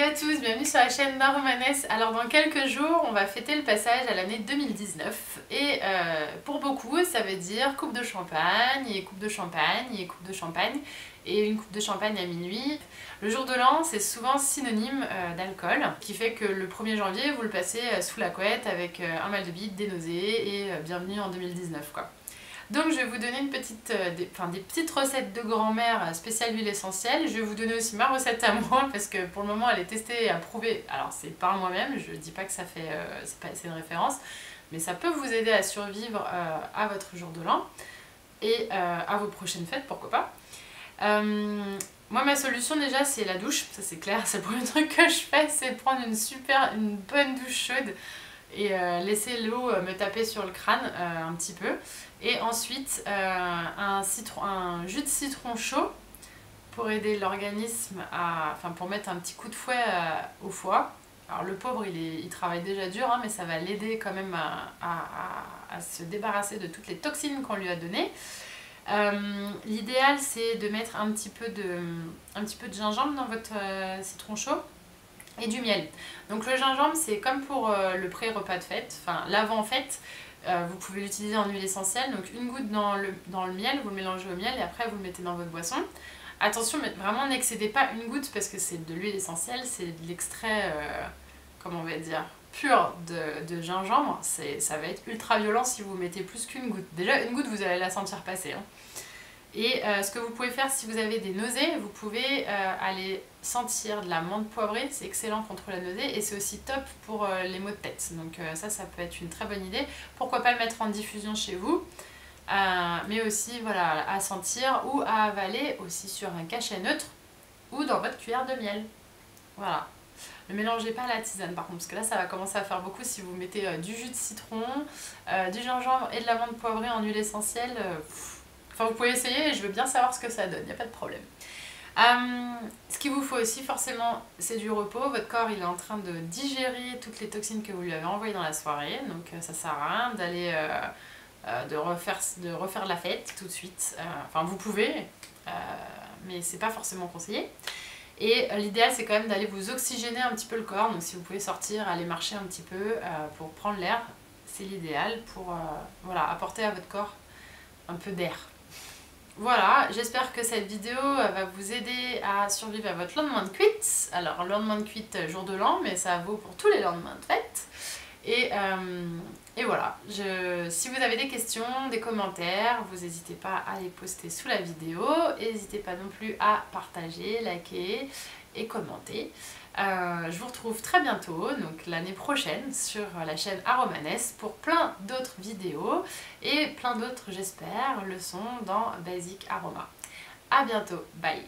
à tous, bienvenue sur la chaîne d'Aromaness. Alors dans quelques jours, on va fêter le passage à l'année 2019 et pour beaucoup ça veut dire coupe de champagne et coupe de champagne et coupe de champagne et une coupe de champagne à minuit. Le jour de l'an c'est souvent synonyme d'alcool, qui fait que le 1er janvier vous le passez sous la couette avec un mal de bide, des nausées et bienvenue en 2019 quoi. Donc je vais vous donner des petites recettes de grand-mère spéciales huile essentielle. Je vais vous donner aussi ma recette à moi parce que pour le moment elle est testée et approuvée. Alors c'est par moi-même, je dis pas que ça fait c'est une référence, mais ça peut vous aider à survivre à votre jour de l'an et à vos prochaines fêtes, pourquoi pas. Moi ma solution déjà c'est la douche, ça c'est clair, c'est le premier truc que je fais, c'est prendre une bonne douche chaude et laisser l'eau me taper sur le crâne un petit peu. Et ensuite un jus de citron chaud pour aider l'organisme pour mettre un petit coup de fouet au foie. Alors le pauvre il travaille déjà dur hein, mais ça va l'aider quand même à se débarrasser de toutes les toxines qu'on lui a données. L'idéal c'est de mettre un petit peu de gingembre dans votre citron chaud et du miel. Donc le gingembre c'est comme pour le pré-repas de fête, enfin l'avant-fête. Vous pouvez l'utiliser en huile essentielle, donc une goutte dans le miel, vous le mélangez au miel et après vous le mettez dans votre boisson. Attention, mais vraiment n'excédez pas une goutte parce que c'est de l'huile essentielle, c'est de l'extrait, comment on va dire, pur de gingembre. Ça va être ultra violent si vous mettez plus qu'une goutte. Déjà une goutte vous allez la sentir passer. Hein. Et ce que vous pouvez faire si vous avez des nausées, vous pouvez aller sentir de la menthe poivrée, c'est excellent contre la nausée et c'est aussi top pour les maux de tête. Donc ça peut être une très bonne idée. Pourquoi pas le mettre en diffusion chez vous, mais aussi voilà, à sentir ou à avaler aussi sur un cachet neutre ou dans votre cuillère de miel. Voilà. Ne mélangez pas à la tisane par contre, parce que là ça va commencer à faire beaucoup si vous mettez du jus de citron, du gingembre et de la menthe poivrée en huile essentielle. Enfin vous pouvez essayer et je veux bien savoir ce que ça donne, il n'y a pas de problème. Ce qu'il vous faut aussi forcément c'est du repos, votre corps il est en train de digérer toutes les toxines que vous lui avez envoyées dans la soirée, donc ça sert à rien d'aller de refaire la fête tout de suite, enfin vous pouvez, mais c'est pas forcément conseillé. Et l'idéal c'est quand même d'aller vous oxygéner un petit peu le corps, donc si vous pouvez sortir, aller marcher un petit peu pour prendre l'air, c'est l'idéal pour voilà, apporter à votre corps un peu d'air. Voilà, j'espère que cette vidéo va vous aider à survivre à votre lendemain de cuite. Alors, lendemain de cuite, jour de l'an, mais ça vaut pour tous les lendemains de fête. Et voilà, si vous avez des questions, des commentaires, vous n'hésitez pas à les poster sous la vidéo. N'hésitez pas non plus à partager, liker et commenter. Je vous retrouve très bientôt, donc l'année prochaine, sur la chaîne Aromaness pour plein d'autres vidéos et plein d'autres, j'espère, leçons dans Basic Aroma. A bientôt, bye!